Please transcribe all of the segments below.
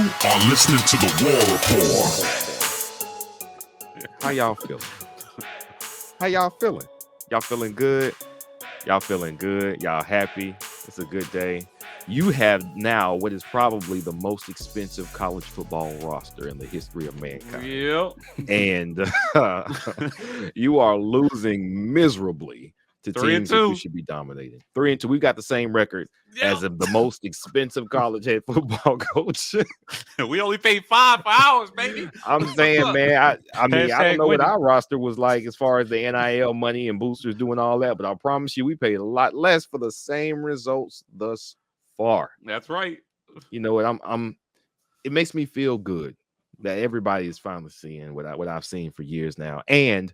are listening to the War Rapport. How y'all feeling? How y'all feeling? Y'all feeling good? Y'all feeling good? Y'all happy? It's a good day. You have now what is probably the most expensive college football roster in the history of mankind. Yep. And you are losing miserably to 3 and teams that you 2. should be dominating. 3 and 2. We've got the same record as of the most expensive college head football coach. We only paid $5 for ours, baby. I'm saying, man, I mean, I don't know what winning. our roster was like as far as the NIL money and boosters doing all that, but I promise you, we paid a lot less for the same results thus far. That's right. You know what? It makes me feel good that everybody is finally seeing what I've seen for years now. And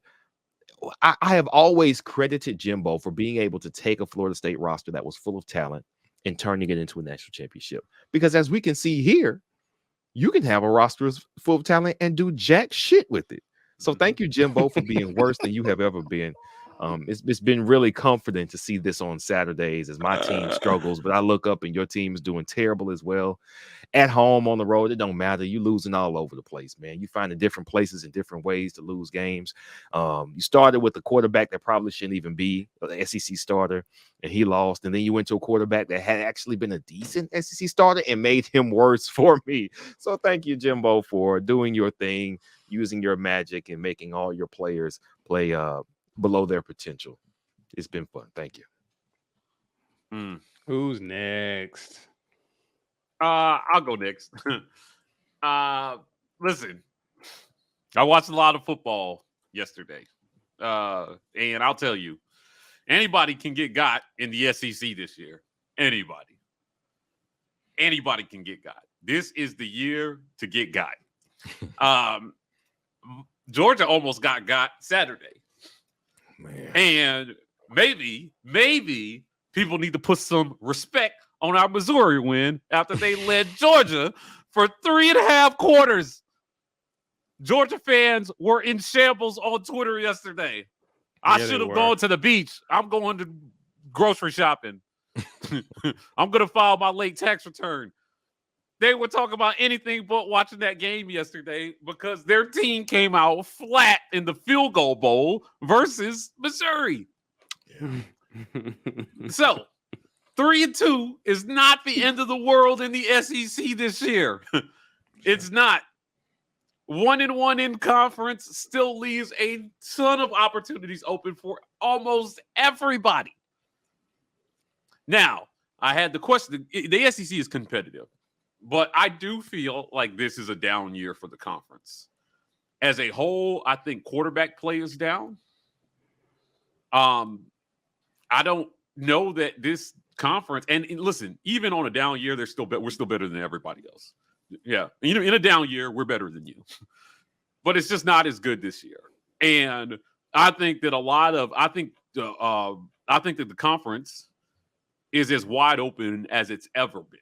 I have always credited Jimbo for being able to take a Florida State roster that was full of talent and turning it into a national championship. Because as we can see here, you can have a roster full of talent and do jack shit with it. So thank you, Jimbo, for being worse than you have ever been. It's been really comforting to see this on Saturdays as my team struggles, but I look up and your team is doing terrible as well. At home, on the road, it don't matter. You losing all over the place, man. You finding different places and different ways to lose games. You started with a quarterback that probably shouldn't even be an SEC starter, and he lost. And then you went to a quarterback that had actually been a decent SEC starter and made him worse for me. So thank you, Jimbo, for doing your thing, using your magic, and making all your players play below their potential. It's been fun. Thank you. Who's next? I'll go next. Listen, I watched a lot of football yesterday. And I'll tell you, anybody can get got in the SEC this year. Anybody can get got. This is the year to get got. Georgia almost got Saturday. Man. And maybe people need to put some respect on our Missouri win after they led Georgia for 3.5 quarters. Georgia fans were in shambles on Twitter yesterday. I should have gone to the beach. I'm going to grocery shopping. I'm going to file my late tax return. They were talking about anything but watching that game yesterday because their team came out flat in the field goal bowl versus Missouri. Yeah. So, 3 and 2 is not the end of the world in the SEC this year. It's not. 1-1 in conference still leaves a ton of opportunities open for almost everybody. Now, I had the question. The SEC is competitive, but I do feel like this is a down year for the conference. As a whole, I think quarterback play is down. I don't know that this conference, and listen, even on a down year, we're still better than everybody else. Yeah, in a down year, we're better than you, but it's just not as good this year. And I think that I think that the conference is as wide open as it's ever been.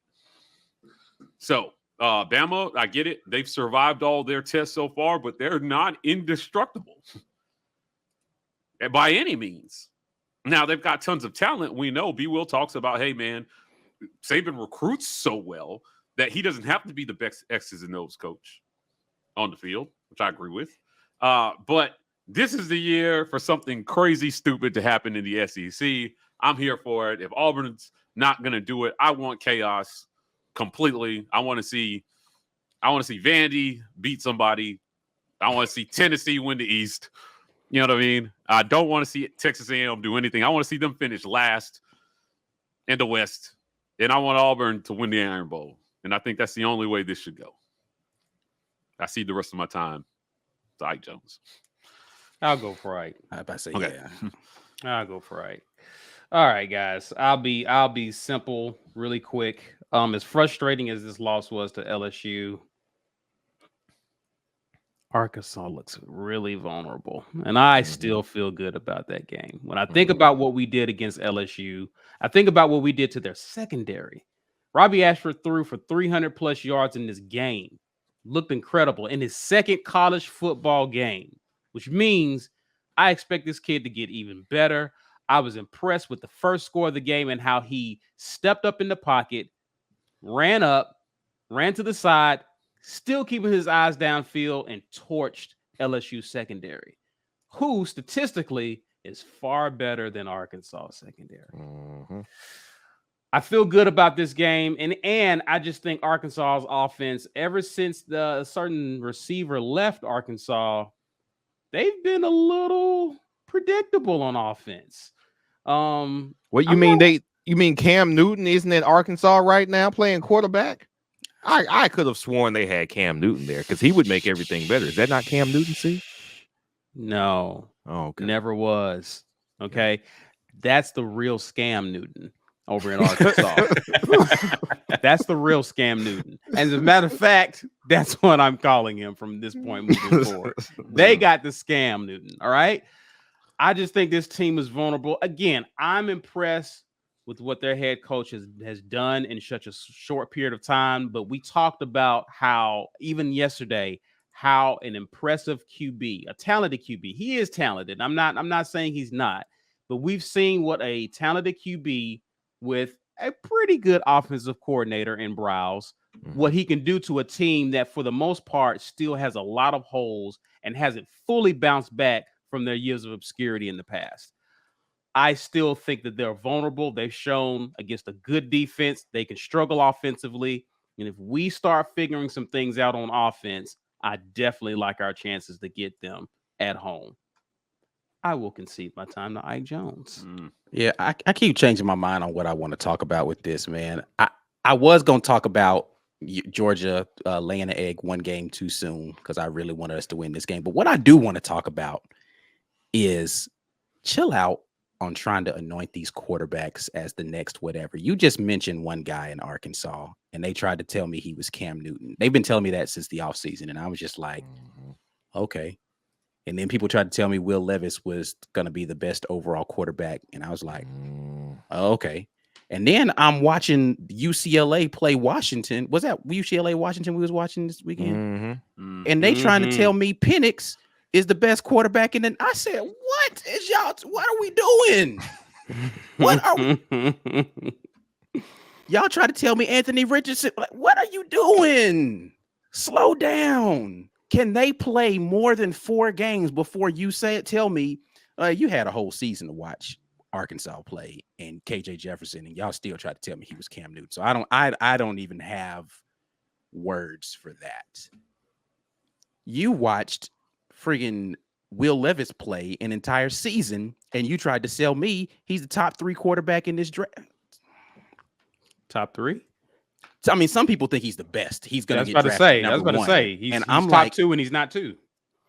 So, Bama, I get it; they've survived all their tests so far, but they're not indestructible by any means. Now, they've got tons of talent. We know B. Will talks about, hey, man, Saban recruits so well that he doesn't have to be the best X's and O's coach on the field, which I agree with. But this is the year for something crazy stupid to happen in the SEC. I'm here for it. If Auburn's not going to do it, I want chaos completely. I want to see Vandy beat somebody. I want to see Tennessee win the East. You know what I mean? I don't want to see Texas A&M do anything. I want to see them finish last in the West. And I want Auburn to win the Iron Bowl. And I think that's the only way this should go. I see the rest of my time to Ike Jones. I'll go for Ike. I about to say, Okay. yeah. I'll go for Ike. All right, guys. I'll be simple, really quick. As frustrating as this loss was to LSU, Arkansas looks really vulnerable, and I still feel good about that game. When I think about what we did against LSU, I think about what we did to their secondary. Robbie Ashford threw for 300 plus yards in this game. Looked incredible in his second college football game, which means I expect this kid to get even better. I was impressed with the first score of the game and how he stepped up in the pocket, ran to the side, still keeping his eyes downfield and torched LSU secondary, who statistically is far better than Arkansas secondary. Mm-hmm. I feel good about this game, and I just think Arkansas's offense, ever since the certain receiver left Arkansas, they've been a little predictable on offense. What you mean you mean Cam Newton isn't in Arkansas right now playing quarterback? I could have sworn they had Cam Newton there because he would make everything better. Is that not Cam Newton, see? No. Oh, okay. Never was. Okay. That's the real scam Newton over in Arkansas. That's the real scam Newton. And as a matter of fact, that's what I'm calling him from this point moving forward. They got the scam Newton. All right. I just think this team is vulnerable. Again, I'm impressed with what their head coach has done in such a short period of time. But we talked about how, even yesterday, how an impressive QB, a talented QB, he is talented. I'm not saying he's not, but we've seen what a talented QB with a pretty good offensive coordinator in Browse, what he can do to a team that for the most part still has a lot of holes and hasn't fully bounced back from their years of obscurity in the past. I still think that they're vulnerable. They've shown against a good defense, they can struggle offensively. And if we start figuring some things out on offense, I definitely like our chances to get them at home. I will concede my time to Ike Jones. Yeah, I keep changing my mind on what I want to talk about with this, man. I was going to talk about Georgia laying an egg one game too soon because I really wanted us to win this game. But what I do want to talk about is chill out on trying to anoint these quarterbacks as the next whatever. You just mentioned one guy in Arkansas, and they tried to tell me he was Cam Newton. They've been telling me that since the offseason, and I was just like, okay. And then people tried to tell me Will Levis was going to be the best overall quarterback, and I was like, okay. And then I'm watching UCLA play Washington. Was that UCLA Washington we was watching this weekend? And they trying to tell me Penix is the best quarterback. And then I said, what are we doing? What are we? Y'all try to tell me Anthony Richardson. Like, what are you doing? Slow down. Can they play more than 4 games before you say it? Tell me you had a whole season to watch Arkansas play and KJ Jefferson, and y'all still try to tell me he was Cam Newton. So I don't even have words for that. You watched friggin' Will Levis play an entire season, and you tried to sell me he's the top 3 quarterback in this draft. Top 3? I mean, some people think he's the best. He's going to get drafted I was about to say. He's I'm top like, 2 and he's not 2.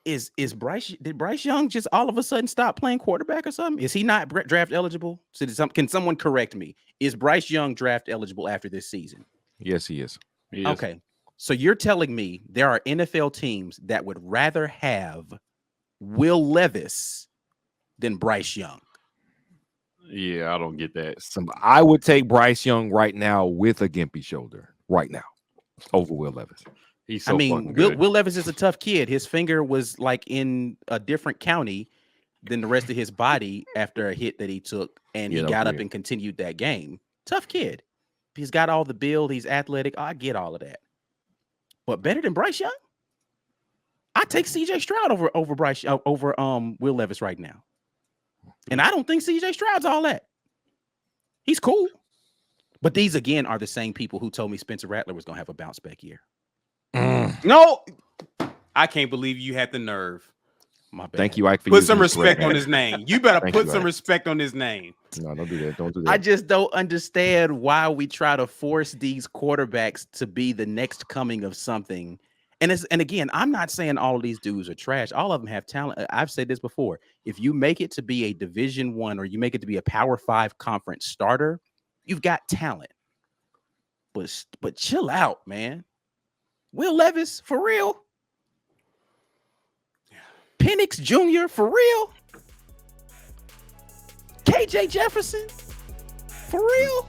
Did Bryce Young just all of a sudden stop playing quarterback or something? Is he not draft eligible? So can someone correct me? Is Bryce Young draft eligible after this season? Yes, he is. Okay. So you're telling me there are NFL teams that would rather have Will Levis than Bryce Young? Yeah, I don't get that. I would take Bryce Young right now with a gimpy shoulder right now over Will Levis. He's so fucking Will, good. Will Levis is a tough kid. His finger was like in a different county than the rest of his body after a hit that he took, and he got up and continued that game. Tough kid. He's got all the build. He's athletic. I get all of that. But better than Bryce Young? I take CJ Stroud over Will Levis right now. And I don't think CJ Stroud's all that. He's cool. But these, again, are the same people who told me Spencer Rattler was going to have a bounce back year. No, I can't believe you had the nerve. My bad. Thank you, Ike, for put some respect on his name. You better Thank put you, some Ike. respect on his name. No, don't do that. Don't do that. I just don't understand why we try to force these quarterbacks to be the next coming of something. And again, I'm not saying all of these dudes are trash. All of them have talent. I've said this before. If you make it to be a Division I or you make it to be a Power 5 conference starter, you've got talent. But chill out, man. Will Levis, for real? Penix Jr., for real? KJ Jefferson, for real?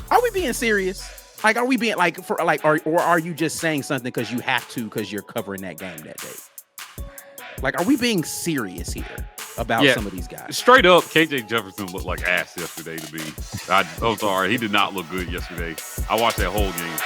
Are we being serious? Like, are we being or are you just saying something because you have to because you're covering that game that day? Like, are we being serious here about some of these guys? Straight up, KJ Jefferson looked like ass yesterday to me. I'm sorry. He did not look good yesterday. I watched that whole game.